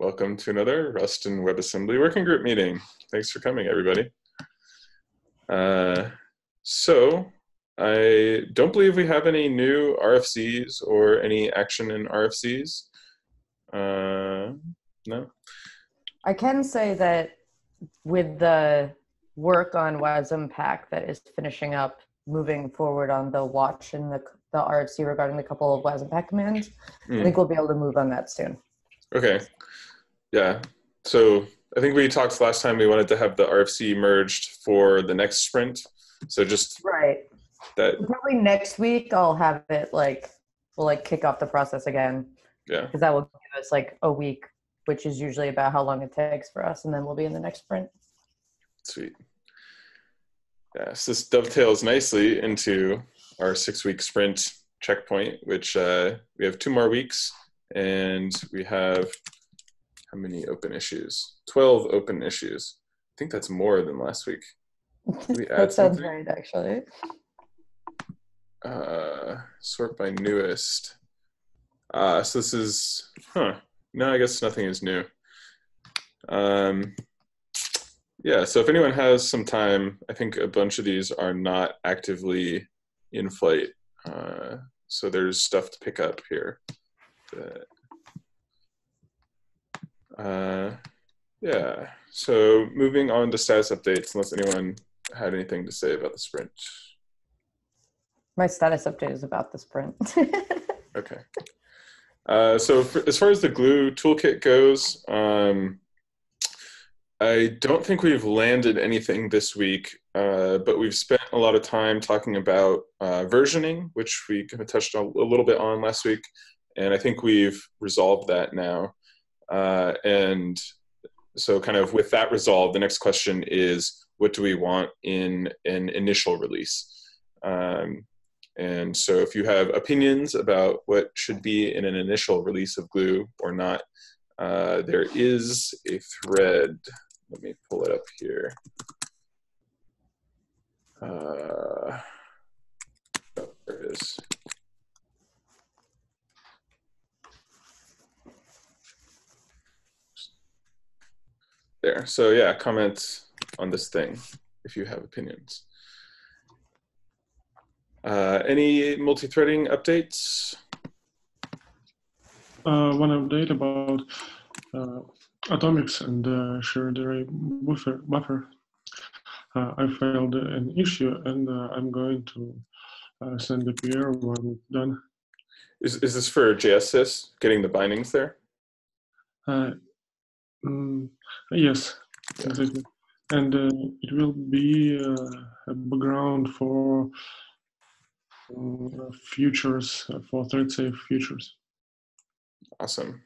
Welcome to another Rust and WebAssembly working group meeting. Thanks for coming, everybody. So I don't believe we have any new RFCs or any action in RFCs. No? I can say that with the work on Wasm-pack that is finishing up, moving forward on the watch and the RFC regarding the couple of Wasm-pack commands, I think we'll be able to move on that soon. Okay. Yeah. So I think we talked last time we wanted to have the RFC merged for the next sprint. So just right. That probably next week I'll have it we'll kick off the process again. Yeah. Because that will give us a week, which is usually about how long it takes for us, and then we'll be in the next sprint. Sweet. Yeah, so this dovetails nicely into our 6-week sprint checkpoint, which we have 2 more weeks, and we have how many open issues? 12 open issues. I think that's more than last week. That sounds right, actually. Sort by newest. So this is, no, I guess nothing is new. Yeah, so if anyone has some time, I think a bunch of these are not actively in flight. So there's stuff to pick up here. Yeah, so moving on to status updates, unless anyone had anything to say about the sprint. My status update is about the sprint. Okay. So as far as the glue toolkit goes, I don't think we've landed anything this week, but we've spent a lot of time talking about versioning, which we kind of touched on a little bit on last week, and I think we've resolved that now. And so kind of with that resolved, the next question is, what do we want in an initial release? And so if you have opinions about what should be in an initial release of Glue or not, there is a thread. Let me pull it up here. Oh, there it is. There. So yeah, comment on this thing if you have opinions. Any multi-threading updates? One update about atomics and shared array buffer. I found an issue, and I'm going to send a PR when it's done. Is this for JSys, getting the bindings there? Yes, yeah. Exactly. And it will be a background for futures, for thread-safe futures. Awesome.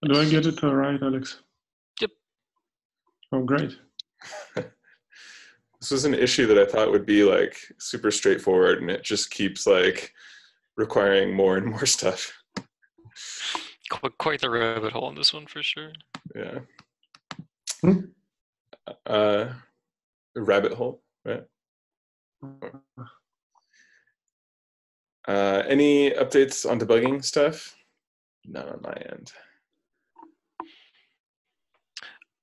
Do I get it right, Alex? Yep. Oh, great. This was an issue that I thought would be super straightforward, and it just keeps requiring more and more stuff. Quite the rabbit hole on this one for sure. Yeah. Rabbit hole, right? Any updates on debugging stuff? None on my end.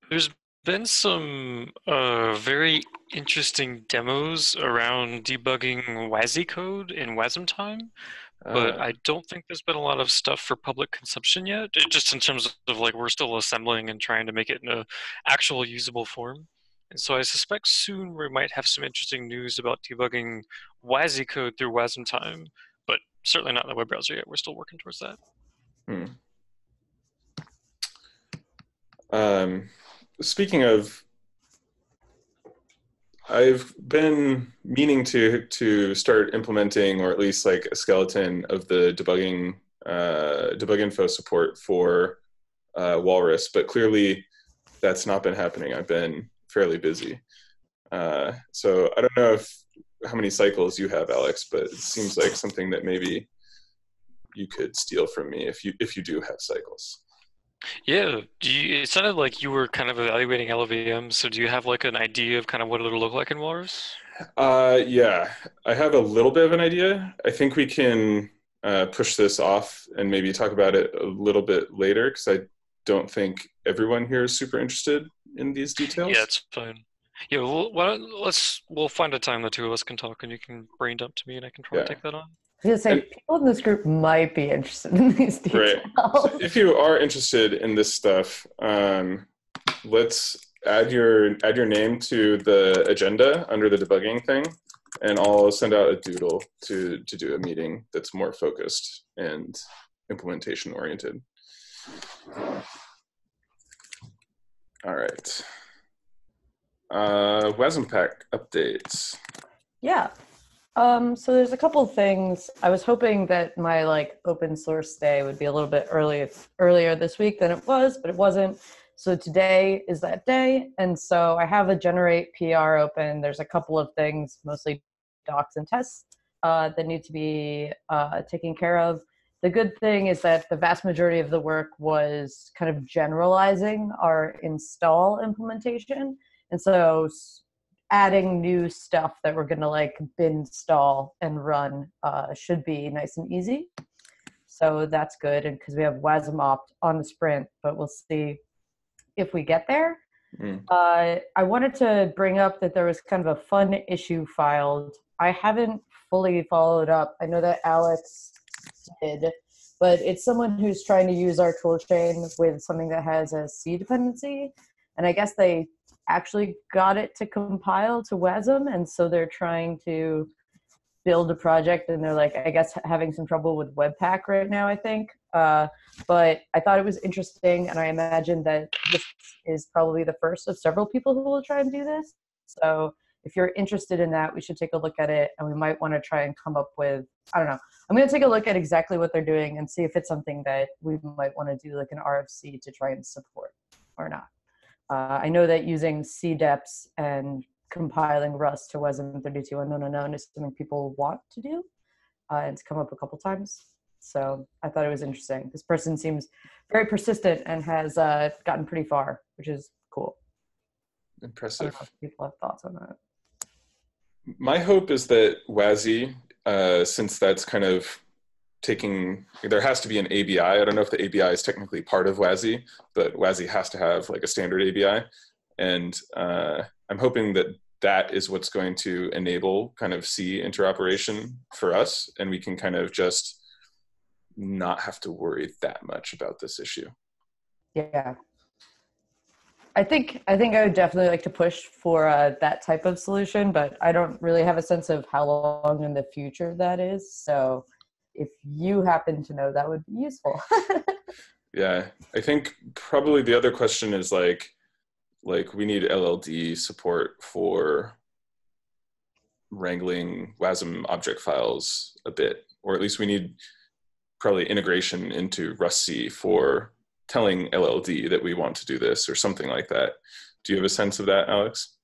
There's been some very interesting demos around debugging WASI code in Wasm time, but I don't think there's been a lot of stuff for public consumption yet, just in terms of we're still assembling and trying to make it in an actual usable form. And so I suspect soon we might have some interesting news about debugging WASI code through Wasm time, but certainly not in the web browser yet. We're still working towards that. Speaking of, I've been meaning to start implementing, or at least a skeleton of the debugging debug info support for Walrus, but clearly that's not been happening. I've been fairly busy. So I don't know how many cycles you have, Alex, but it seems like something that maybe you could steal from me if you do have cycles. Yeah, it sounded like you were kind of evaluating LLVM, so do you have an idea of kind of what it'll look like in Walrus? Yeah, I have a little bit of an idea. I think we can push this off and maybe talk about it a little bit later, because don't think everyone here is super interested in these details. Yeah, it's fine. Yeah, we'll find a time the two of us can talk, and you can brain dump to me, and I can try to take that on. I was gonna say, people in this group might be interested in these details. Right. So if you are interested in this stuff, let's add your name to the agenda under the debugging thing, and I'll send out a doodle to do a meeting that's more focused and implementation oriented. All right. Wasm-pack updates. Yeah. So there's a couple of things. I was hoping that my open source day would be a little bit earlier this week than it was, but it wasn't. So today is that day. And so I have a generate PR open. There's a couple of things, mostly docs and tests, that need to be taken care of. The good thing is that the vast majority of the work was kind of generalizing our install implementation. And so adding new stuff that we're going to bin install and run should be nice and easy. So that's good. And because we have Wasm-opt on the sprint, but we'll see if we get there. I wanted to bring up that there was kind of a fun issue filed. I haven't fully followed up. I know that Alex did, but it's someone who's trying to use our toolchain with something that has a C dependency. And I guess they actually got it to compile to Wasm, and so they're trying to build a project, and they're I guess having some trouble with Webpack right now, I think. But I thought it was interesting, and I imagine that this is probably the first of several people who will try and do this. So if you're interested in that, we should take a look at it, and we might want to try and come up with, I don't know, I'm going to take a look at exactly what they're doing and see if it's something that we might want to do an RFC to try and support or not. I know that using CDEPs and compiling Rust to Wasm32 unknown is something people want to do. It's come up a couple times. So I thought it was interesting. This person seems very persistent and has gotten pretty far, which is cool. Impressive. I don't know if people have thoughts on that. My hope is that WASI, since that's kind of there has to be an ABI. I don't know if the ABI is technically part of WASI, but WASI has to have a standard ABI. And I'm hoping that that is what's going to enable kind of C interoperation for us. And we can kind of just not have to worry that much about this issue. Yeah. I think I would definitely like to push for that type of solution, but I don't really have a sense of how long in the future that is. So if you happen to know, that would be useful. Yeah, I think probably the other question is we need LLD support for wrangling WASM object files a bit, or at least we need probably integration into Rust-C for telling LLD that we want to do this or something like that. Do you have a sense of that, Alex?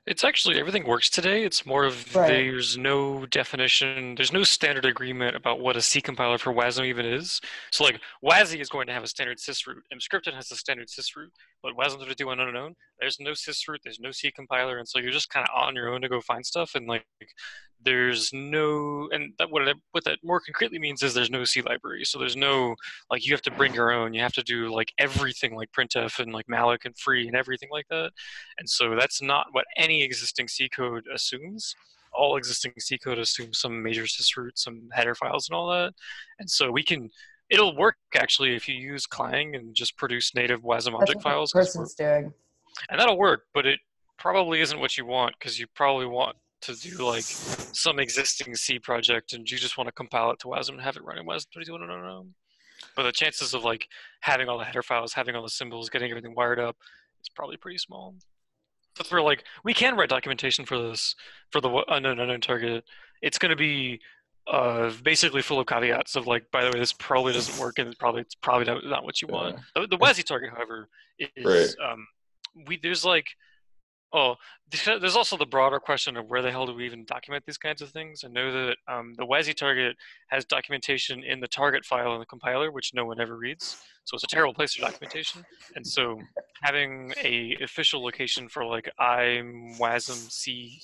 It's actually, everything works today. It's more of there's no definition, there's no standard agreement about what a C compiler for Wasm even is. So WASI is going to have a standard sys root, and Scripted has a standard sys root, but Wasm-32 unknown, there's no sys root, there's no C compiler, and so you're just kind of on your own to go find stuff, and there's no, and what that more concretely means is there's no C library. So there's no, you have to bring your own, you have to do everything printf and malloc and free and everything like that. And so that's not what any existing C code assumes. All existing C code assumes some major sysroot, some header files and all that. And so it'll work actually if you use Clang and just produce native Wasm object files. Person's doing. And that'll work, but it probably isn't what you want, because you probably want to do some existing C project and you just want to compile it to Wasm and have it run in Wasm-32. But the chances of having all the header files, having all the symbols, getting everything wired up, is probably pretty small. But for we can write documentation for this, for the unknown target. It's going to be basically full of caveats of by the way, this probably doesn't work and it's probably not what you want. The WASI target, however, is there's also the broader question of where the hell do we even document these kinds of things. I know that the WASI target has documentation in the target file in the compiler, which no one ever reads. so it's a terrible place for documentation. And so having a official location for like I'm Wasm C,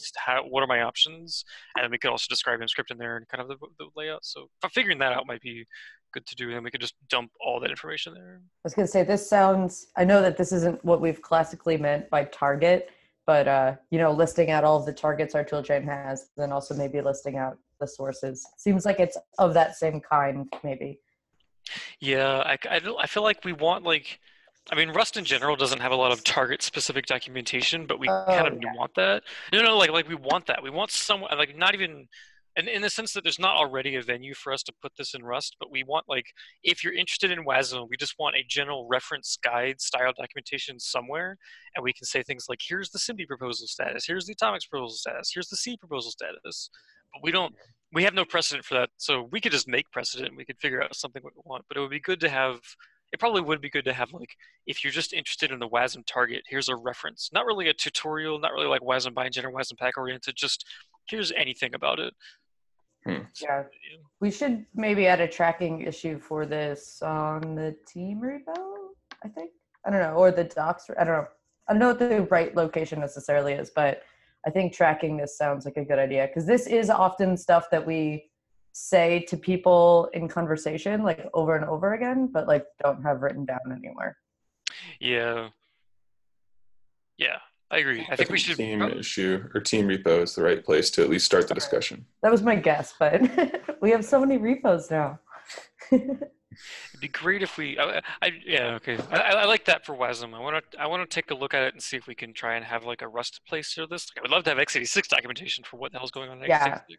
what are my options, and then we could also describe in script in there and kind of the layout. So figuring that out might be good to do, and we could just dump all that information there. I was going to say, this sounds, I know that this isn't what we've classically meant by target, but, you know, listing out all of the targets our toolchain has, then also maybe listing out the sources. Seems like it's of that same kind, maybe. Yeah, I feel like we want like, I mean, Rust in general doesn't have a lot of target-specific documentation, but we kind of want that. No, like we want that. We want someone, like not even, and in the sense that there's not already a venue for us to put this in Rust, but we want like, if you're interested in Wasm, we just want a general reference guide style documentation somewhere, and we can say things like, here's the SIMD proposal status, here's the atomics proposal status, here's the C proposal status. But we have no precedent for that, so we could just make precedent, we could figure out something we want, but it would be good to have, it probably would be good to have, like, if you're just interested in the Wasm target, here's a reference. Not really a tutorial, not really like Wasm-bindgen or Wasm-pack oriented, just here's anything about it. Yeah. We should maybe add a tracking issue for this on the team repo, I think. I don't know, or the docs, I don't know. I don't know what the right location necessarily is, but I think tracking this sounds like a good idea, because this is often stuff that we say to people in conversation, like over and over again, but like don't have written down anywhere. Yeah, I agree. I think we should. Team issue or team repo is the right place to at least start the discussion. That was my guess, but we have so many repos now. It'd be great if we. Yeah, okay. I like that for Wasm. I want to take a look at it and see if we can try and have like a Rust place for this. Like, I would love to have x86 documentation for what the hell's going on in x86. Yeah,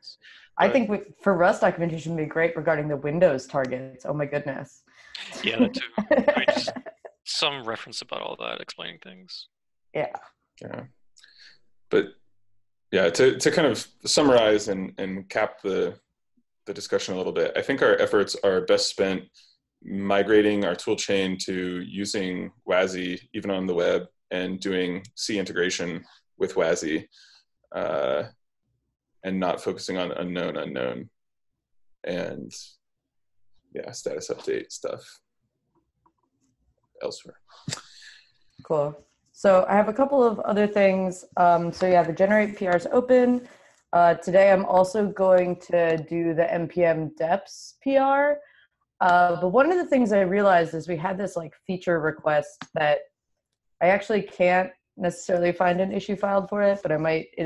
I think for Rust documentation would be great regarding the Windows targets. Oh my goodness. Yeah, that too. I mean, just some reference about all that, explaining things. Yeah. Yeah, but yeah, to kind of summarize and cap the discussion a little bit, I think our efforts are best spent migrating our tool chain to using WASI even on the web and doing C integration with WASI, and not focusing on unknown and yeah, status update stuff elsewhere. Cool. So I have a couple of other things. So yeah, the generate PR is open. Today I'm also going to do the NPM depths PR. But one of the things I realized is we had this like feature request that I actually can't necessarily find an issue filed for it, but it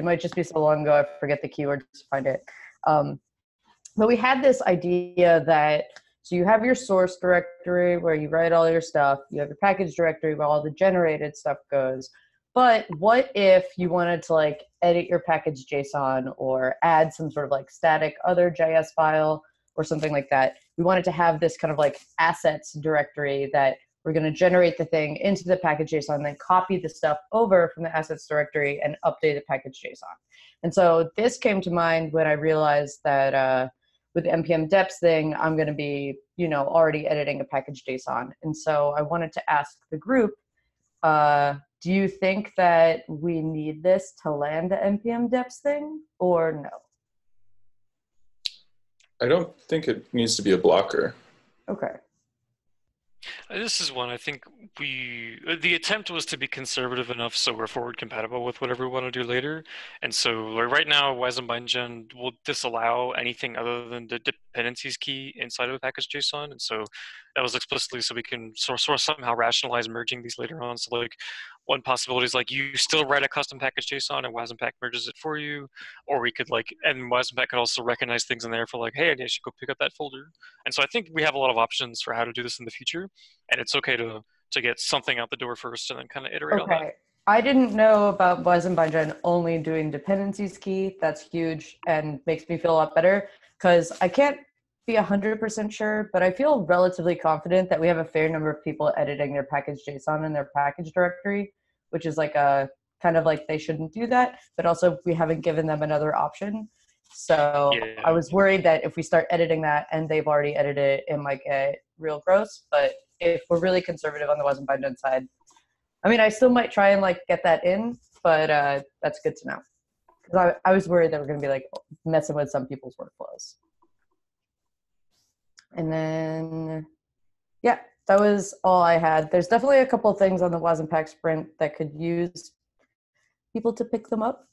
might just be so long ago I forget the keywords to find it. But we had this idea that, so you have your source directory where you write all your stuff. You have your package directory where all the generated stuff goes. But what if you wanted to like edit your package JSON or add some sort of like static other JS file or something like that? We wanted to have this kind of like assets directory that we're going to generate the thing into the package JSON, then copy the stuff over from the assets directory and update the package JSON. And so this came to mind when I realized that with the NPM depths thing, I'm going to be, you know, already editing a package JSON. And so I wanted to ask the group, do you think that we need this to land the NPM depths thing or no? I don't think it needs to be a blocker. Okay. This is one I think the attempt was to be conservative enough so we're forward compatible with whatever we want to do later. And so like right now, Wasm-bindgen will disallow anything other than the dependencies key inside of a package JSON. And so that was explicitly so we can somehow rationalize merging these later on. So like one possibility is like you still write a custom package JSON and Wasm-pack merges it for you. Or we could like, and Wasm-pack could also recognize things in there for like, hey, I should go pick up that folder. And so I think we have a lot of options for how to do this in the future. And it's okay to get something out the door first and then kind of iterate on that. I didn't know about Wasm-bindgen only doing dependencies key. That's huge and makes me feel a lot better because I can't be 100% sure, but I feel relatively confident that we have a fair number of people editing their package JSON in their package directory, which is like a kind of like they shouldn't do that, but also we haven't given them another option. So yeah. I was worried that if we start editing that and they've already edited it, it might get real gross. But if we're really conservative on the Wasm-bindgen side, I mean, I still might try and like get that in, but that's good to know. Because I was worried that we're going to be like messing with some people's workflows. And then, yeah, that was all I had. There's definitely a couple of things on the Wasm-pack sprint that could use people to pick them up.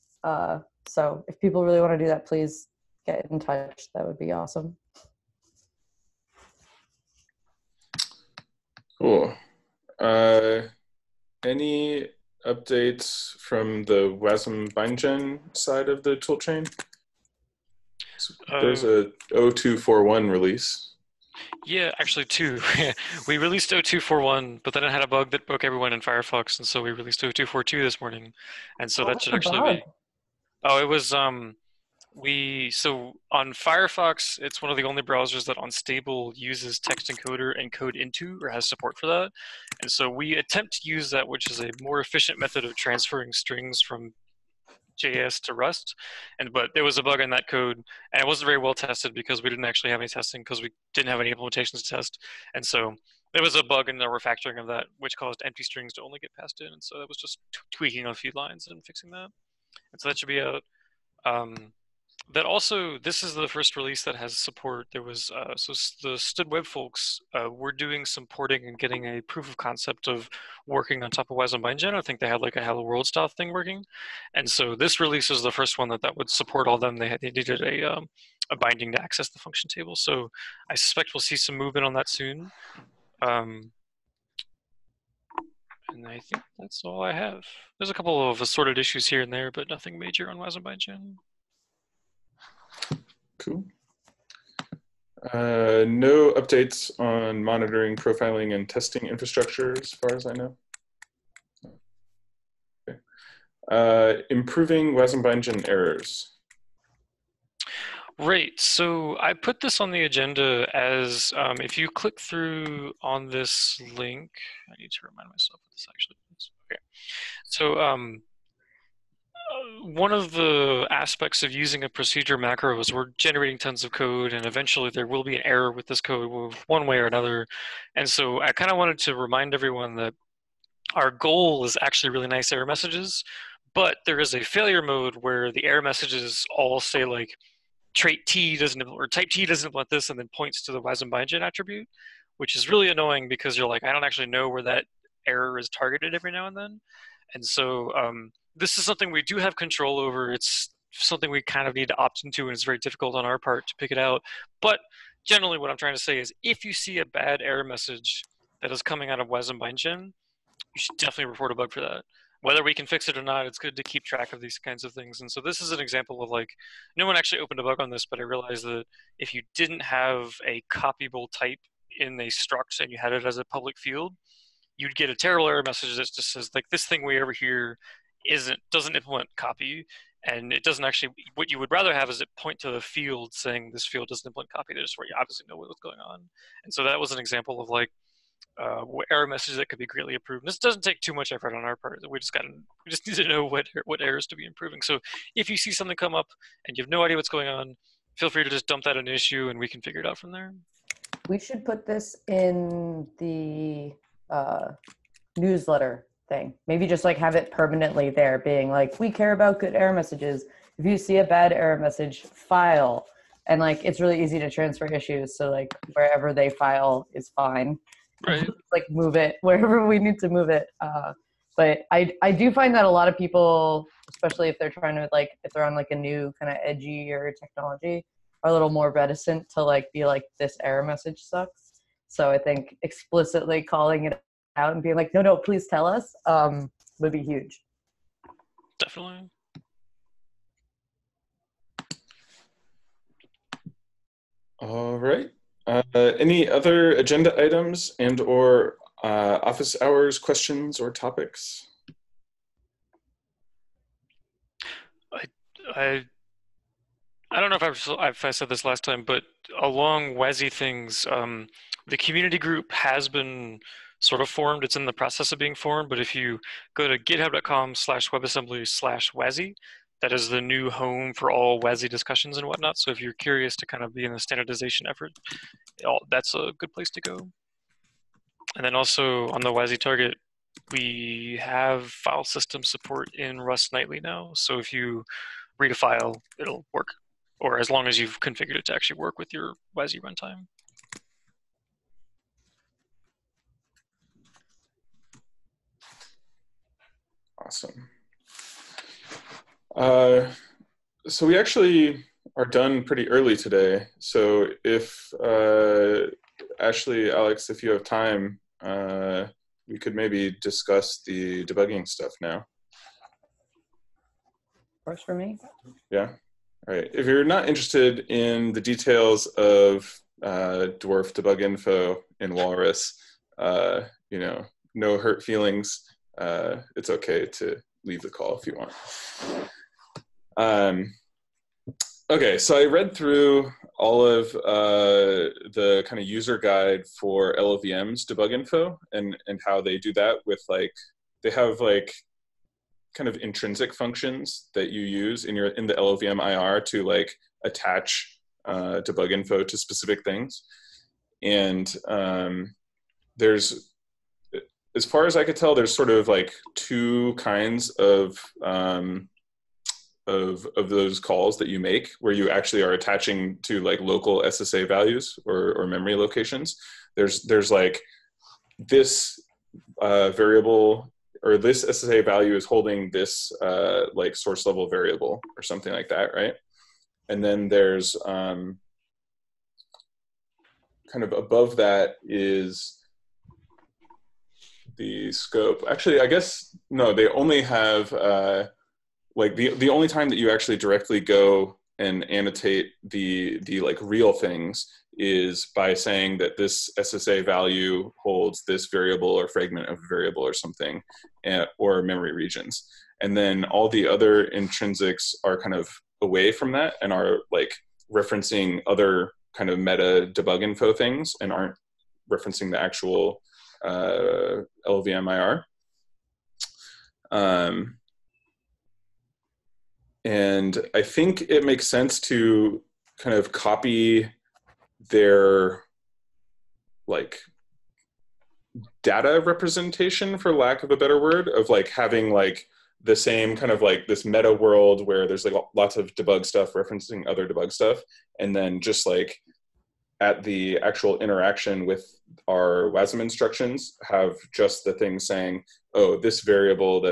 So if people really want to do that, please get in touch. That would be awesome. Cool. Any updates from the Wasm-bindgen side of the toolchain? There's a 0241 release. Yeah, actually two. We released 0241, but then it had a bug that broke everyone in Firefox, and so we released 0242 this morning. And so that should actually be... Oh, it was... So on Firefox, it's one of the only browsers that on stable uses text encoder and code into, or has support for that. And so we attempt to use that, which is a more efficient method of transferring strings from JS to Rust. But there was a bug in that code, and it wasn't very well tested because we didn't actually have any testing because we didn't have any implementations to test. And so there was a bug in the refactoring of that, which caused empty strings to only get passed in. And so that was just tweaking a few lines and fixing that. And so that should be out. That also, this is the first release that has support. There was, so the Stood Web folks were doing some porting and getting a proof of concept of working on top of Wasm-bindgen. I think they had like a Hello World style thing working. And so this release is the first one that would support all of them. They needed a binding to access the function table. So I suspect we'll see some movement on that soon. And I think that's all I have. There's a couple of assorted issues here and there, but nothing major on Wasm-bindgen. Cool. No updates on monitoring, profiling, and testing infrastructure as far as I know. Okay. Improving Wasm-bindgen errors. Right, so I put this on the agenda as, if you click through on this link, I need to remind myself what this actually is. Okay, so one of the aspects of using a procedure macro is we're generating tons of code, and eventually there will be an error with this code one way or another. And so I kind of wanted to remind everyone that our goal is actually really nice error messages, but there is a failure mode where the error messages all say like trait T doesn't, or type T doesn't implement this, and then points to the Wasm-bindgen attribute, which is really annoying because you're like, I don't actually know where that error is targeted every now and then. And so this is something we do have control over. It's something we kind of need to opt into, and it's very difficult on our part to pick it out. But generally what I'm trying to say is if you see a bad error message that is coming out of Wasm-bindgen, you should definitely report a bug for that. Whether we can fix it or not, it's good to keep track of these kinds of things. And so this is an example of like, no one actually opened a bug on this, but I realized that if you didn't have a copyable type in a struct and you had it as a public field, you'd get a terrible error message that just says like, this thing way over here doesn't implement copy, and it doesn't actually, what you would rather have is it point to the field saying this field doesn't implement copy. That's where you obviously know what's going on. And so that was an example of like, error messages that could be greatly improved. This doesn't take too much effort on our part. We just need to know what errors to be improving. So if you see something come up and you have no idea what's going on, feel free to just dump that in an issue and we can figure it out from there. We should put this in the newsletter thing. Maybe just like have it permanently there, being like, we care about good error messages. If you see a bad error message, file. And like, it's really easy to transfer issues. So like wherever they file is fine. Right. Like move it wherever we need to move it. But I do find that a lot of people, especially if they're trying to like, if they're on like a new kind of edgy or technology, are a little more reticent to like be like, this error message sucks. So I think explicitly calling it out and being like, no, please tell us, would be huge. Definitely. All right. Any other agenda items and or office hours questions or topics? I don't know if I said this last time, but along WASI things, the community group has been sort of formed. It's in the process of being formed, but if you go to github.com/webassembly/WASI, that is the new home for all WASI discussions and whatnot. So if you're curious to kind of be in the standardization effort, that's a good place to go. And then also on the WASI target, we have file system support in Rust nightly now. So if you read a file, it'll work, or as long as you've configured it to actually work with your WASI runtime. Awesome. So we actually are done pretty early today. So if Ashley, Alex, if you have time, we could maybe discuss the debugging stuff now. Works for me. Yeah. All right. If you're not interested in the details of Dwarf debug info in Walrus, you know, no hurt feelings. It's okay to leave the call if you want. Okay, so I read through all of the kind of user guide for LLVM's debug info and how they do that with like, they have like kind of intrinsic functions that you use in the LLVM IR to like attach debug info to specific things. And there's, as far as I could tell, there's sort of like two kinds of those calls that you make where you actually are attaching to like local SSA values or memory locations. There's like this variable or this SSA value is holding this like source level variable or something like that, right? And then there's kind of above that is the scope. Actually, I guess, no, they only have, like the only time that you actually directly go and annotate the like real things is by saying that this SSA value holds this variable or fragment of a variable or something, or memory regions. And then all the other intrinsics are kind of away from that and are like referencing other kind of meta debug info things and aren't referencing the actual LLVM IR. And I think it makes sense to kind of copy their like data representation, for lack of a better word, of like having like the same kind of like this meta world where there's like lots of debug stuff referencing other debug stuff. And then just like at the actual interaction with our WASM instructions have just the thing saying, oh, this variable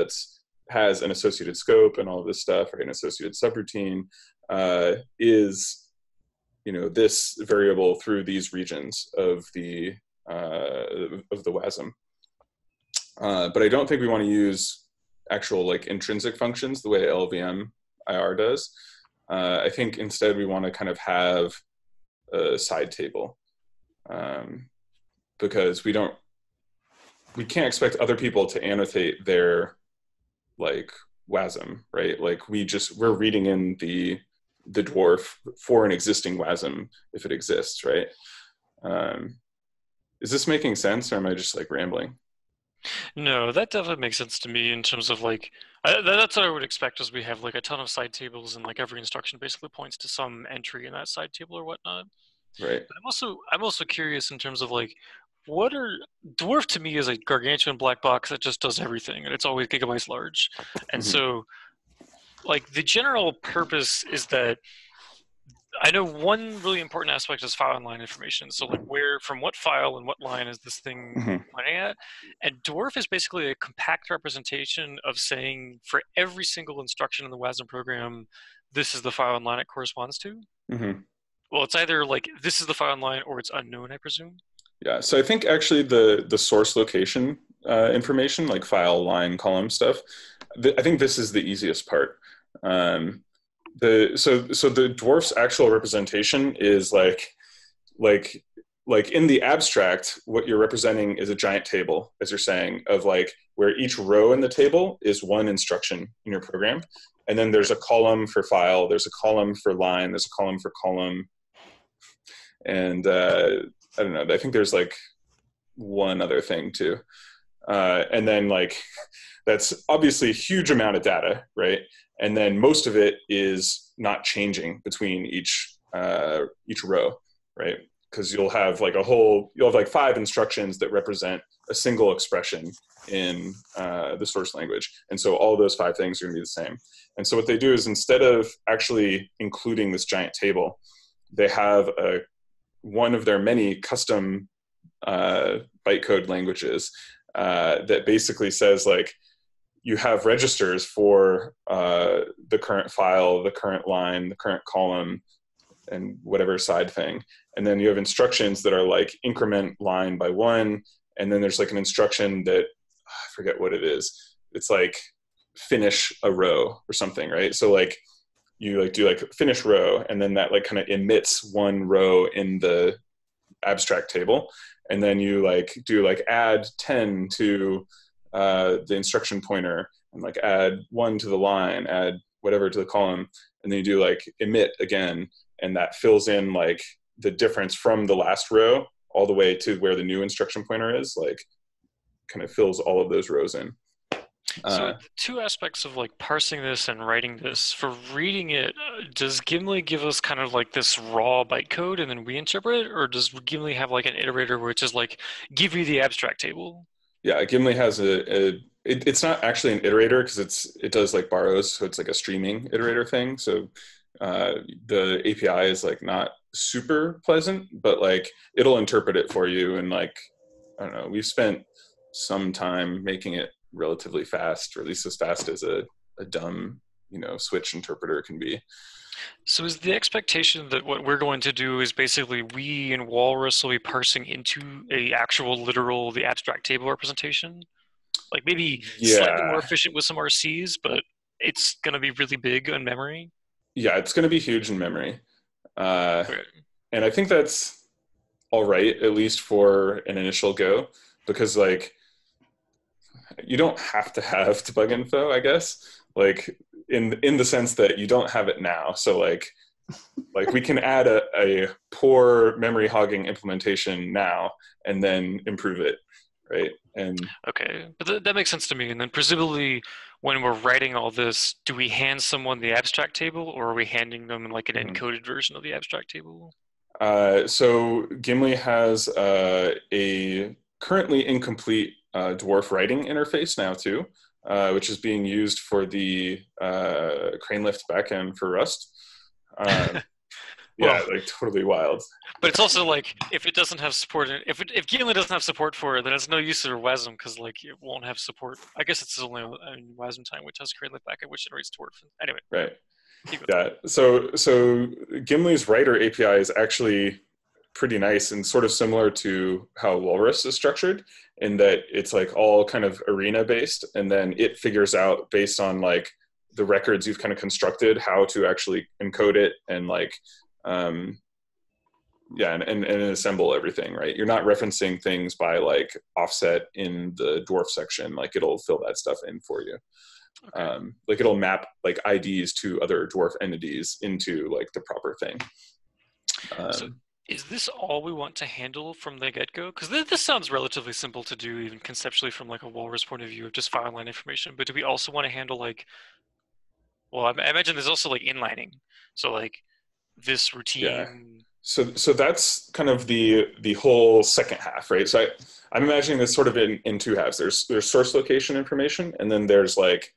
has an associated scope and all of this stuff, right? An associated subroutine is, you know, this variable through these regions of the WASM. But I don't think we want to use actual like intrinsic functions the way LLVM IR does. I think instead we want to kind of have a side table because we can't expect other people to annotate their like WASM, right? Like we're reading in the Dwarf for an existing WASM if it exists, right? Is this making sense or am I just like rambling? No, that definitely makes sense to me in terms of like, that's what I would expect as we have like a ton of side tables and like every instruction basically points to some entry in that side table or whatnot. Right. But I'm also curious in terms of like, Dwarf to me is a gargantuan black box that just does everything and it's always gigabytes large. And so like the general purpose is that I know one really important aspect is file and line information. So like from what file and what line is this thing pointing at? And Dwarf is basically a compact representation of saying for every single instruction in the WASM program, this is the file and line it corresponds to. Well, it's either like this is the file and line or it's unknown, I presume. Yeah, so I think actually the source location information, like file, line, column stuff, I think this is the easiest part. So the Dwarf's actual representation is like in the abstract, what you're representing is a giant table, as you're saying, of like where each row in the table is one instruction in your program. And then there's a column for file, there's a column for line, there's a column for column. And I don't know, I think there's like one other thing too. And then like, that's obviously a huge amount of data, right? And then most of it is not changing between each row, right? Because you'll have like 5 instructions that represent a single expression in the source language. And so all those 5 things are gonna be the same. And so what they do is instead of actually including this giant table, they have one of their many custom bytecode languages that basically says like, you have registers for the current file, the current line, the current column, and whatever side thing. And then you have instructions that are like increment line by one. And then there's like an instruction that, I forget what it is. It's like finish a row or something, right? So like you like do like finish row, and then that like kind of emits one row in the abstract table. And then you like do like add 10 to the instruction pointer, and like add 1 to the line, add whatever to the column. And then you do like emit again, and that fills in like the difference from the last row all the way to where the new instruction pointer is, like kind of fills all of those rows in. So two aspects of like parsing this and writing this. For reading it, does Gimli give us kind of like this raw bytecode and then we interpret it, or does Gimli have like an iterator which is like give you the abstract table? Yeah, Gimli has it's not actually an iterator because it does like borrows, so it's like a streaming iterator thing. So the API is like not super pleasant, but like it'll interpret it for you. And like, I don't know, we've spent some time making it relatively fast, or at least as fast as a dumb, switch interpreter can be. So is the expectation that what we're going to do is basically we in Walrus will be parsing into a actual literal, the abstract table representation? Like maybe slightly more efficient with some RCs, but it's going to be really big on memory? Yeah, it's going to be huge in memory. Okay. And I think that's all right, at least for an initial go, because like you don't have to have debug info, I guess, like in the sense that you don't have it now. So like we can add a poor memory hogging implementation now and then improve it, right? And okay, but that makes sense to me. And then presumably when we're writing all this, do we hand someone the abstract table, or are we handing them like an encoded version of the abstract table? So Gimli has a currently incomplete Dwarf writing interface now too, which is being used for the crane lift backend for Rust. Yeah, like totally wild. But it's also like if it doesn't have support, if Gimli doesn't have support for it, then it's no use for Wasm because like it won't have support. I guess it's only in Wasm time, which has crane lift backend, which generates Dwarf. Anyway. Right. Yeah. So Gimli's writer API is actually pretty nice and sort of similar to how Walrus is structured, in that it's like all kind of arena based, and then it figures out based on like the records you've kind of constructed how to actually encode it and like and assemble everything, right? You're not referencing things by like offset in the Dwarf section, like it'll fill that stuff in for you. Okay. Like it'll map like IDs to other Dwarf entities into like the proper thing. So is this all we want to handle from the get-go? Because this sounds relatively simple to do, even conceptually from like a Walrus point of view of just file line information. But do we also want to handle like, well, I imagine there's also like inlining. So like this routine. Yeah. So that's kind of the whole second half, right? So I'm imagining this sort of in two halves. There's source location information, and then there's like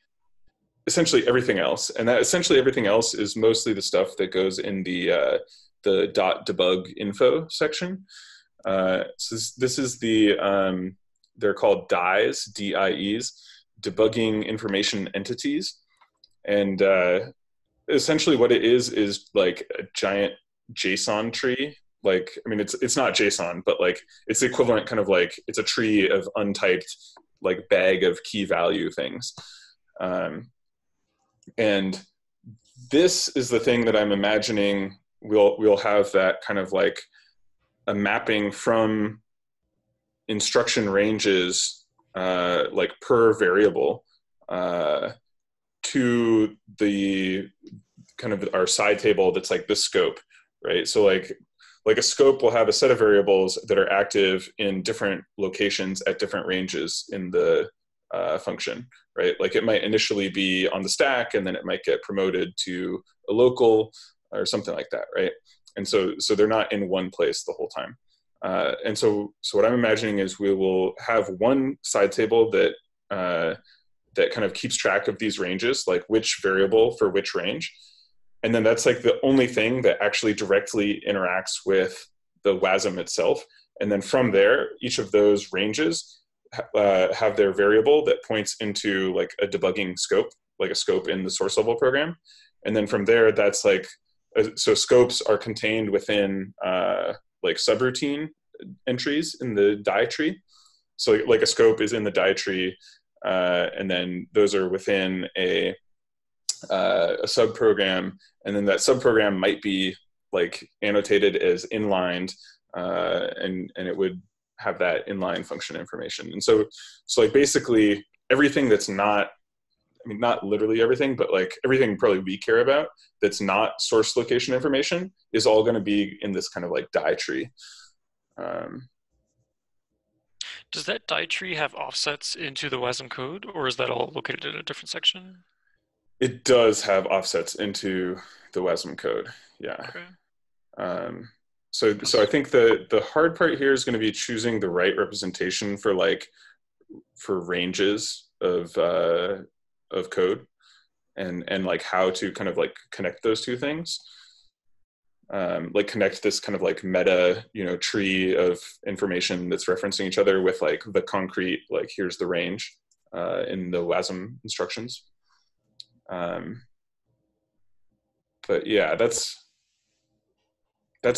essentially everything else. And that essentially everything else is mostly the stuff that goes in the .debug info section. So this is the, they're called DIEs, D-I-Es, debugging information entities. And essentially what it is like a giant JSON tree. Like, I mean, it's not JSON, but like it's the equivalent kind of like, it's a tree of untyped like bag of key value things. And this is the thing that I'm imagining we'll have that kind of like a mapping from instruction ranges like per variable to the kind of our side table that's like the scope, right? So like a scope will have a set of variables that are active in different locations at different ranges in the function, right? Like it might initially be on the stack, and then it might get promoted to a local or something like that, right? And so they're not in one place the whole time. And so what I'm imagining is we will have one side table that that kind of keeps track of these ranges, like which variable for which range. And then that's like the only thing that actually directly interacts with the WASM itself. And then from there, each of those ranges have their variable that points into like a debugging scope, like a scope in the source level program. And then from there, that's like, so scopes are contained within like subroutine entries in the die tree. So like a scope is in the die tree, and then those are within a subprogram, and then that subprogram might be like annotated as inlined, and it would have that inline function information. And so like basically everything that's not, I mean, not literally everything, but like everything probably we care about that's not source location information is all going to be in this kind of like die tree. Does that die tree have offsets into the Wasm code, or is that all located in a different section? It does have offsets into the Wasm code, yeah. Okay. So I think the hard part here is going to be choosing the right representation for ranges of code, and like how to kind of like connect those two things. Like connect this kind of like meta, tree of information that's referencing each other with like the concrete, like here's the range in the Wasm instructions. But yeah, that's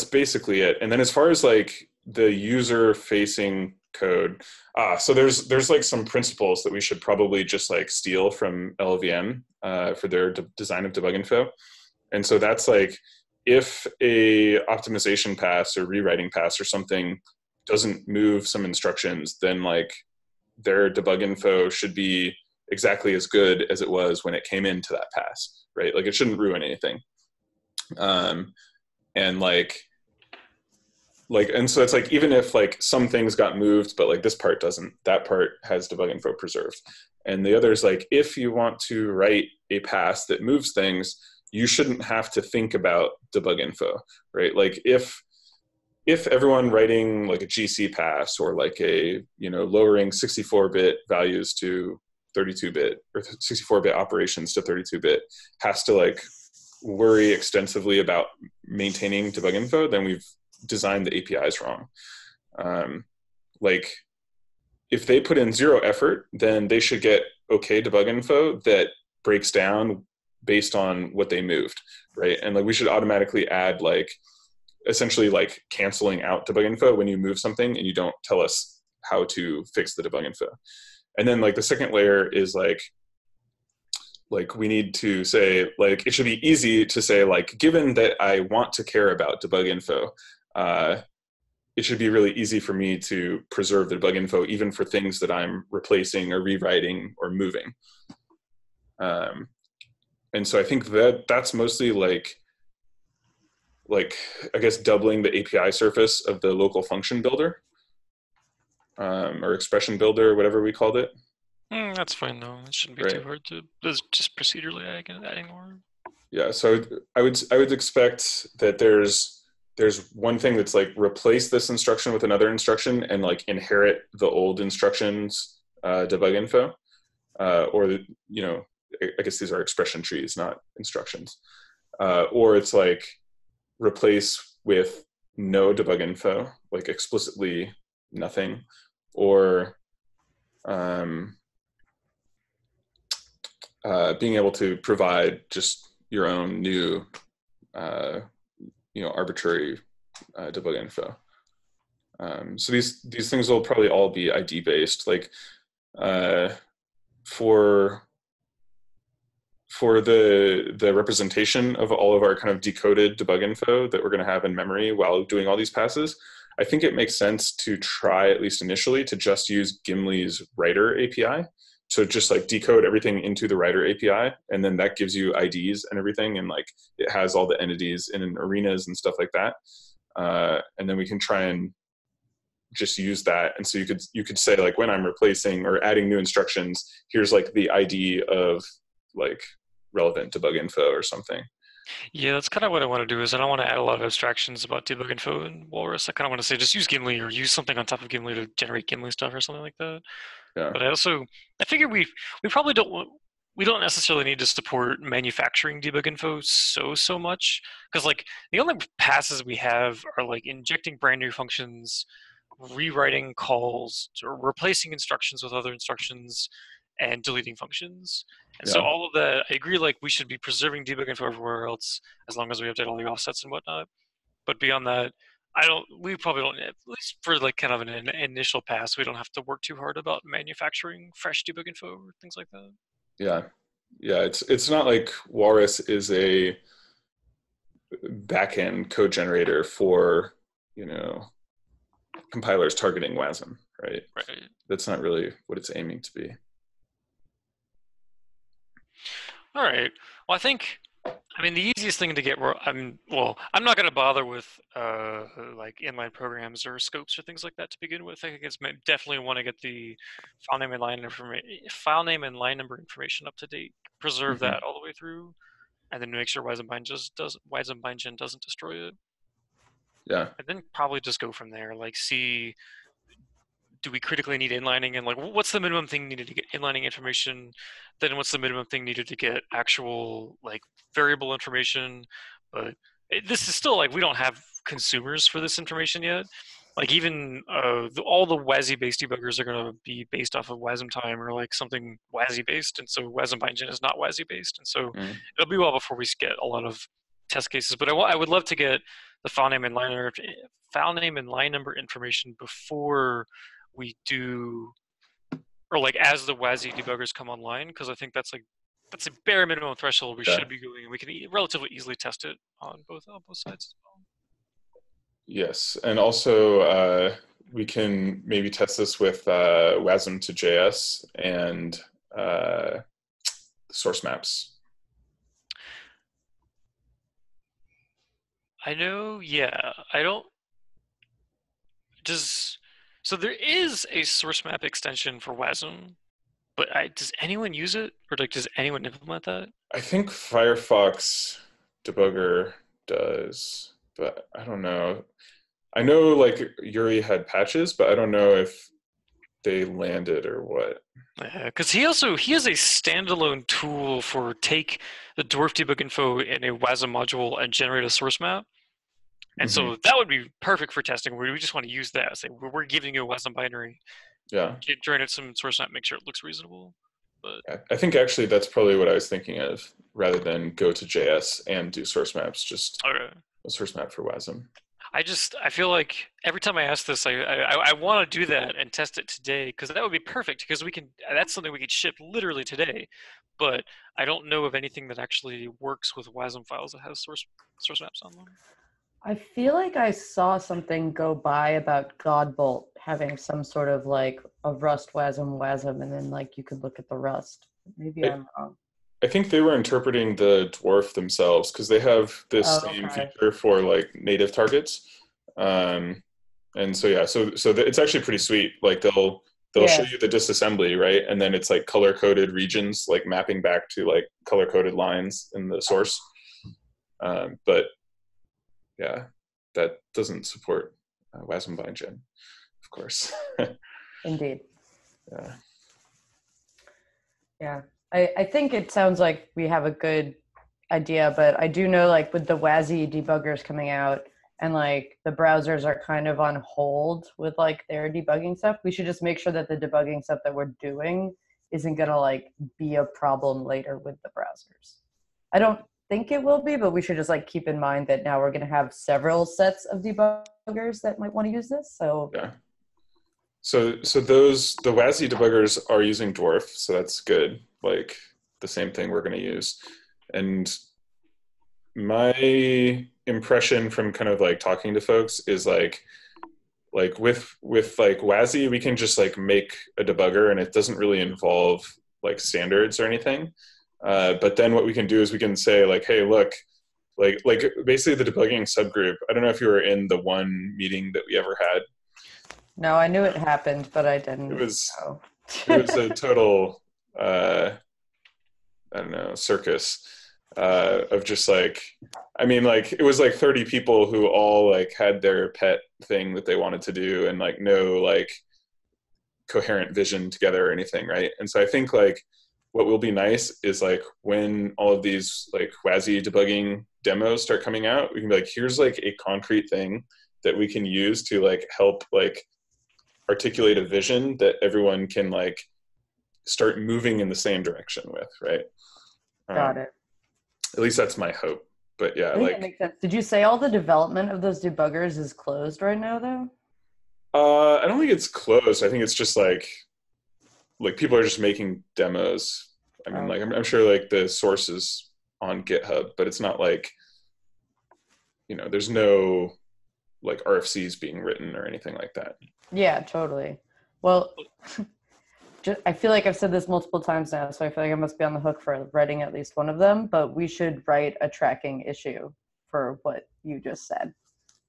basically it. And then as far as like the user facing code, so there's like some principles that we should probably just like steal from LLVM for their design of debug info. And so that's like, if a optimization pass or rewriting pass or something doesn't move some instructions, then like their debug info should be exactly as good as it was when it came into that pass, right? Like it shouldn't ruin anything. And and so it's like, even if like some things got moved, but like this part doesn't, that part has debug info preserved. And the other is like, if you want to write a pass that moves things, you shouldn't have to think about debug info, right? Like if everyone writing like a GC pass or like a, lowering 64-bit values to 32-bit or 64-bit operations to 32-bit has to like worry extensively about maintaining debug info, then we've designed the APIs wrong. Like if they put in zero effort, then they should get okay debug info that breaks down based on what they moved, right? And like we should automatically add like essentially like canceling out debug info when you move something and you don't tell us how to fix the debug info. And then like the second layer is like we need to say, like, it should be easy to say, like, given that I want to care about debug info, it should be really easy for me to preserve the debug info, even for things that I'm replacing or rewriting or moving. And so I think that's mostly like I guess doubling the API surface of the local function builder, or expression builder, whatever we called it. That's fine though. It shouldn't be Right. too hard to just procedurally adding more. Yeah, so I would expect that there's one thing that's like replace this instruction with another instruction and like inherit the old instructions debug info, or I guess these are expression trees, not instructions. Or it's like replace with no debug info, like explicitly nothing, or being able to provide just your own new, arbitrary debug info. So these things will probably all be ID based. Like for the representation of all of our kind of decoded debug info that we're going to have in memory while doing all these passes, I think it makes sense to try, at least initially, to just use Gimli's writer API. So just like decode everything into the writer API, and then that gives you IDs and everything, and like it has all the entities in arenas and stuff like that. And then we can try and just use that. And so you could say, like, when I'm replacing or adding new instructions, here's like the ID of like relevant debug info or something. Yeah, that's kind of what I want to do. Is I don't want to add a lot of abstractions about debug info in Walrus. I kind of want to say just use Gimli or use something on top of Gimli to generate Gimli stuff or something like that. Yeah. But I figure we probably we don't necessarily need to support manufacturing debug info so much, because like the only passes we have are like injecting brand new functions rewriting calls or replacing instructions with other instructions and deleting functions. And so all of that, I agree, like we should be preserving debug info everywhere else as long as we update all the offsets and whatnot. But beyond that, we probably don't, at least for like kind of an initial pass, we don't have to work too hard about manufacturing fresh debug info or things like that. Yeah. Yeah, it's not like Walrus is a backend code generator for, compilers targeting Wasm, right? Right. That's not really what it's aiming to be. All right. Well, the easiest thing to get, I'm not going to bother with like inline programs or scopes or things like that to begin with. I think it's definitely want to get the file name and line number information up to date, preserve that all the way through, and then make sure Wasm-bindgen doesn't destroy it. Yeah. And then probably just go from there. Like, see, do we critically need inlining, and like what's the minimum thing needed to get inlining information? Then what's the minimum thing needed to get actual like variable information? But this is still like we don't have consumers for this information yet. Like even all the WASI based debuggers are going to be based off of Wasm time or like something WASI based, and so Wasm-bindgen is not WASI based, and so it'll be a while before we get a lot of test cases. But I would love to get the file name and line number information before we do, or like as the WASI debuggers come online, because I think that's a bare minimum threshold we should be doing, and we can relatively easily test it on both sides as well. Yes, and also we can maybe test this with Wasm to JS and source maps. I know, yeah. So there is a source map extension for Wasm, but does anyone use it, or like does anyone implement that? I think Firefox debugger does, but I don't know. I know like Yuri had patches, but I don't know if they landed or what. Yeah, because he has a standalone tool for take the Dwarf debug info in a Wasm module and generate a source map. And so that would be perfect for testing. We just want to use that. Say we're giving you a Wasm binary. Yeah. Generate some source map, make sure it looks reasonable. But I think actually that's probably what I was thinking of, rather than go to JS and do source maps, just a source map for Wasm. I feel like every time I ask this, I want to do that and test it today, because that would be perfect, because that's something we could ship literally today. But I don't know of anything that actually works with Wasm files that has source maps on them. I feel like I saw something go by about Godbolt having some sort of like a Rust Wasm, and then like you could look at the Rust. Maybe I'm wrong. I think they were interpreting the Dwarf themselves, because they have this same feature for like native targets. And so yeah, so it's actually pretty sweet. Like they'll show you the disassembly, right? And then it's like color-coded regions, like mapping back to like color-coded lines in the source. But yeah, that doesn't support Wasm-bindgen, of course. Indeed. Yeah. Yeah. I think it sounds like we have a good idea, but I do know like with the WASI debuggers coming out and like the browsers are kind of on hold with like their debugging stuff, we should just make sure that the debugging stuff that we're doing isn't going to like be a problem later with the browsers. I don't think it will be, but we should just like keep in mind that now we're going to have several sets of debuggers that might want to use this. So yeah. So the WASI debuggers are using Dwarf, so that's good. Like the same thing we're going to use. And my impression from kind of like talking to folks is like with like WASI, we can just like make a debugger, and it doesn't really involve like standards or anything. But then what we can do is we can say like, hey, look, like basically the debugging subgroup. I don't know if you were in the one meeting that we ever had. No, I knew it happened, but I didn't. It was a total, I don't know, circus of just like, I mean, like it was like 30 people who all like had their pet thing that they wanted to do, and like no like coherent vision together or anything, right? And so I think like what will be nice is like when all of these like WASI debugging demos start coming out, we can be like, here's like a concrete thing that we can use to like help like articulate a vision that everyone can like start moving in the same direction with, right? Got it. At least that's my hope. But yeah, I think that makes sense. Did you say all the development of those debuggers is closed right now, though? I don't think it's closed. I think it's just like people are just making demos. I mean, like I'm sure like the source is on GitHub, but it's not like, you know, there's no like RFCs being written or anything like that. Yeah, totally. Well, I feel like I've said this multiple times now, so I feel like I must be on the hook for writing at least one of them, but we should write a tracking issue for what you just said,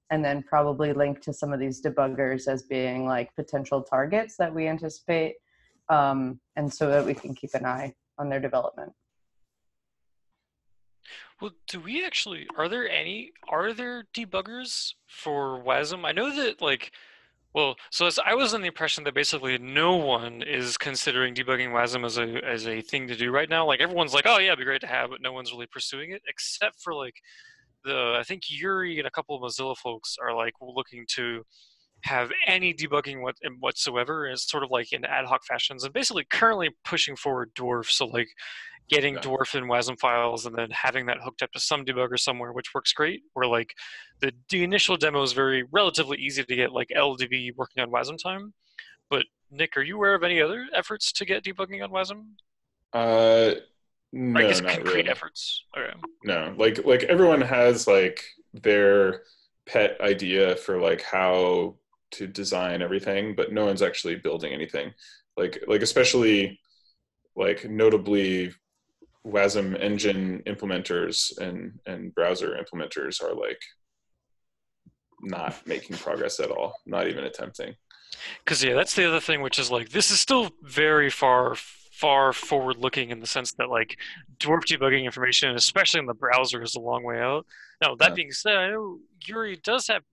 and then probably link to some of these debuggers as being like potential targets that we anticipate, and so that we can keep an eye on their development. Well, are there debuggers for Wasm? I know that like, well, so I was in the impression that basically no one is considering debugging Wasm as a thing to do right now. Like everyone's like, oh yeah, it'd be great to have, but no one's really pursuing it, except for like I think Yuri and a couple of Mozilla folks are like looking to have any debugging whatsoever is sort of like in ad hoc fashions, and basically currently pushing forward Dwarf. So like getting Dwarf in Wasm files and then having that hooked up to some debugger somewhere, which works great. Where like the initial demo is relatively easy to get like LDB working on Wasm time. But Nick, are you aware of any other efforts to get debugging on Wasm? No, I guess not concrete really. efforts. Okay. No, like everyone has like their pet idea for like how to design everything, but no one's actually building anything. Like especially like notably Wasm-bindgen implementers and browser implementers are like not making progress at all, not even attempting. Because yeah, that's the other thing, which is like this is still very far forward looking in the sense that like Dwarf debugging information, especially in the browser, is a long way out. Now that being said, I know Yuri does have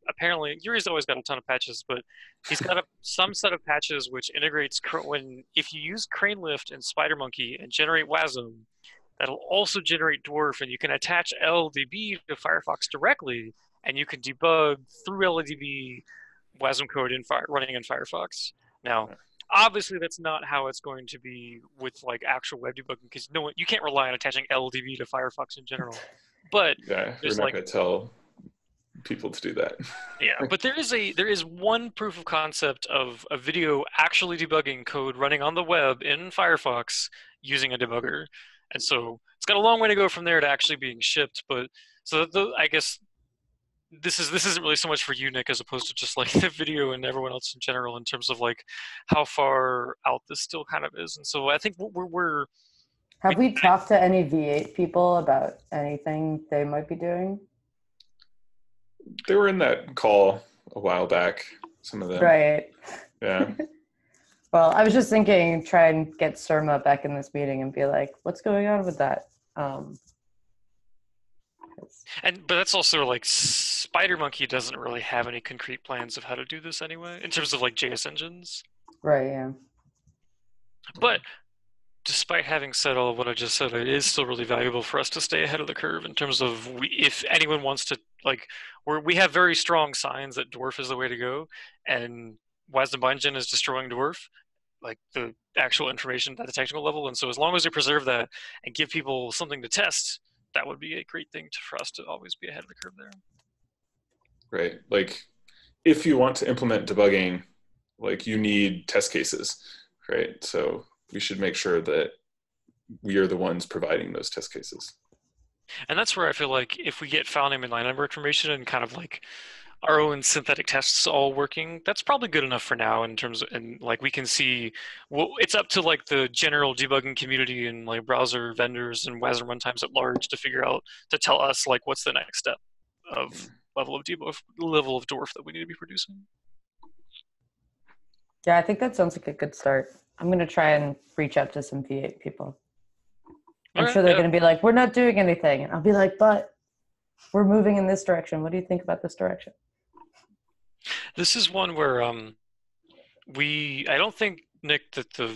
Yuri's always got a ton of patches, but he's got some set of patches which integrates if you use Crane Lift and SpiderMonkey and generate Wasm, that'll also generate Dwarf, and you can attach LDB to Firefox directly, and you can debug through LDB Wasm code running in Firefox. Now, obviously, that's not how it's going to be with like actual web debugging, because you can't rely on attaching LDB to Firefox in general. But yeah, we're not going to tell people to do that. Yeah, but there is one proof of concept of a video actually debugging code running on the web in Firefox using a debugger, and so it's got a long way to go from there to actually being shipped. But so I guess this isn't really so much for you, Nick, as opposed to just like the video and everyone else in general in terms of like how far out this still kind of is. And so I think we're have we talked to any V8 people about anything they might be doing? They were in that call a while back, some of them. Right. Yeah. Well, I was just thinking, try and get Surma back in this meeting and be like, what's going on with that? But that's also like SpiderMonkey doesn't really have any concrete plans of how to do this anyway, in terms of like JS engines. Right, yeah. But despite having said all of what I just said, it is still really valuable for us to stay ahead of the curve in terms of if anyone wants to, like, we have very strong signs that Dwarf is the way to go, and Wasm-bindgen is destroying Dwarf, like the actual information at the technical level. And so as long as we preserve that and give people something to test, that would be a great thing for us to always be ahead of the curve there. Right. Like if you want to implement debugging, like you need test cases, right? So we should make sure that we are the ones providing those test cases. And that's where I feel like if we get file name and line number information and kind of like our own synthetic tests all working, that's probably good enough for now in terms of, and like we can see, well, it's up to like the general debugging community and like browser vendors and Wasm runtimes at large to figure out, to tell us like what's the next step of level of Dwarf that we need to be producing. Yeah, I think that sounds like a good start. I'm going to try and reach out to some V8 people. I'm sure they're going to be like, we're not doing anything. And I'll be like, but we're moving in this direction. What do you think about this direction? This is one where I don't think, Nick, that the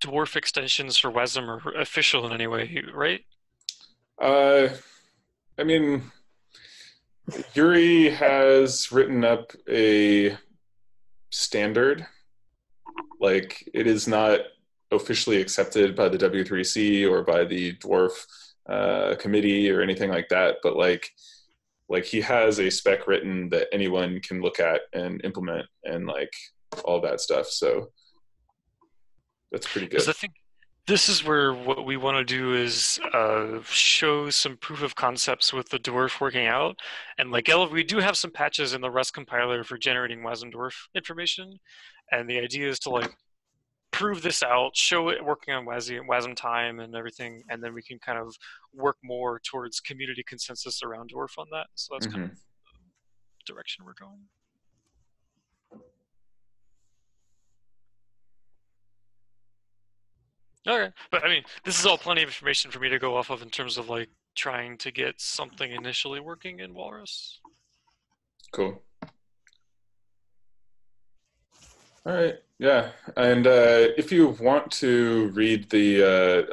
Dwarf extensions for Wasm are official in any way, right? I mean, Yuri has written up a standard Like, it is not officially accepted by the W3C or by the Dwarf committee or anything like that, but like he has a spec written that anyone can look at and implement and like all that stuff. So that's pretty good. Because I think this is where what we want to do is show some proof of concepts with the Dwarf working out. And like we do have some patches in the Rust compiler for generating Wasm Dwarf information. And the idea is to like prove this out, show it working on WASI and Wasm time and everything, and then we can kind of work more towards community consensus around Dwarf on that. So that's kind of the direction we're going. Okay, but I mean, this is all plenty of information for me to go off of in terms of like trying to get something initially working in Walrus. Cool. All right, yeah, and if you want to read the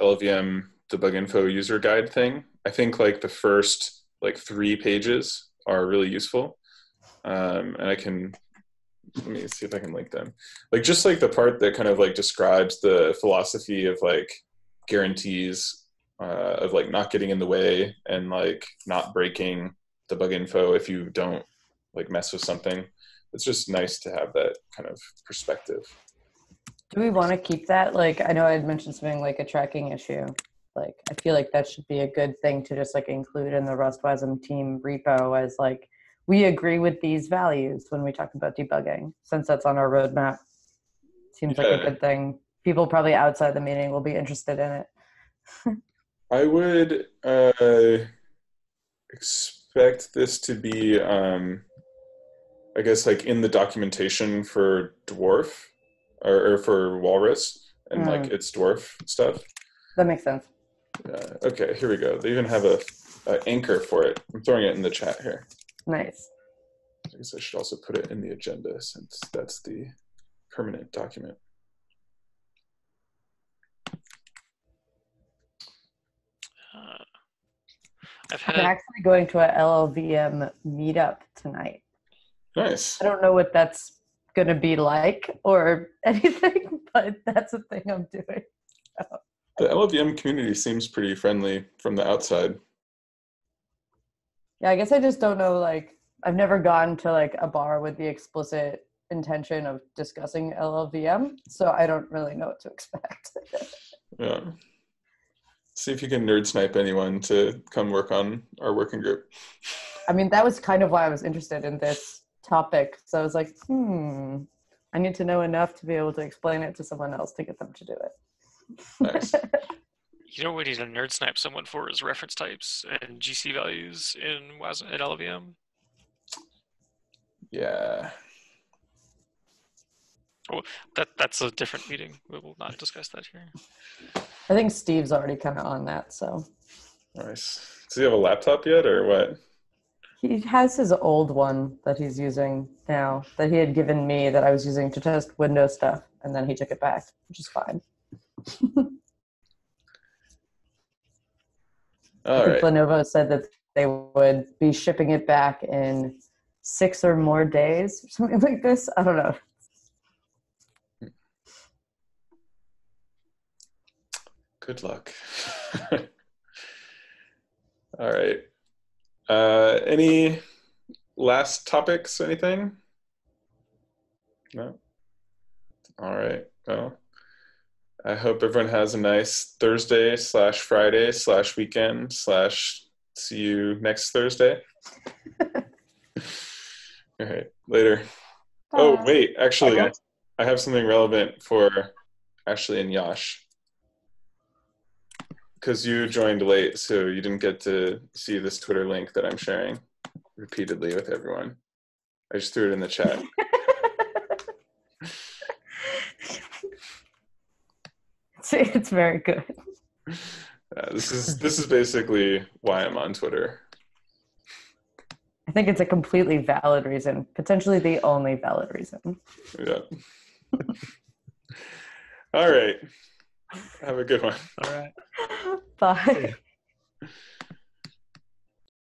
LLVM debug info user guide thing, I think like the first like 3 pages are really useful, and I can, let me see if I can link them. Like just like the part that kind of like describes the philosophy of like guarantees of like not getting in the way and like not breaking debug info if you don't like mess with something. It's just nice to have that kind of perspective. Do we want to keep that? Like, I know I had mentioned something like a tracking issue. Like, I feel like that should be a good thing to just like include in the Rust Wasm team repo as like, we agree with these values when we talk about debugging, since that's on our roadmap. Seems like a good thing. People probably outside the meeting will be interested in it. I would expect this to be, I guess, like in the documentation for Dwarf or for Walrus and like its Dwarf stuff. That makes sense. Okay, here we go. They even have a anchor for it. I'm throwing it in the chat here. Nice. I guess I should also put it in the agenda since that's the permanent document. I'm actually going to a LLVM meetup tonight. Nice. I don't know what that's going to be like or anything, but that's a thing I'm doing. The LLVM community seems pretty friendly from the outside. Yeah, I guess I just don't know, like, I've never gone to like a bar with the explicit intention of discussing LLVM, so I don't really know what to expect. Yeah. See if you can nerd snipe anyone to come work on our working group. I mean, that was kind of why I was interested in this topic. So I was like, I need to know enough to be able to explain it to someone else to get them to do it. Nice. You know what we need to nerd snipe someone for is reference types and GC values in Wasm and LLVM. Yeah. Oh, that's a different meeting. We will not discuss that here. I think Steve's already kind of on that, so. Nice. Does he have a laptop yet or what? He has his old one that he's using now that he had given me that I was using to test Windows stuff, and then he took it back, which is fine. All I think right. Lenovo said that they would be shipping it back in 6 or more days or something like this. I don't know. Good luck. All right. Any last topics, anything? No? All right. Well, I hope everyone has a nice Thursday/Friday/weekend/ see you next Thursday. All right. Later. Oh, wait. Actually, I have something relevant for Ashley and Yash. Because you joined late, so you didn't get to see this Twitter link that I'm sharing repeatedly with everyone. I just threw it in the chat. It's very good. This is basically why I'm on Twitter. I think it's a completely valid reason, potentially the only valid reason. Yeah. All right. Have a good one. All right. Bye.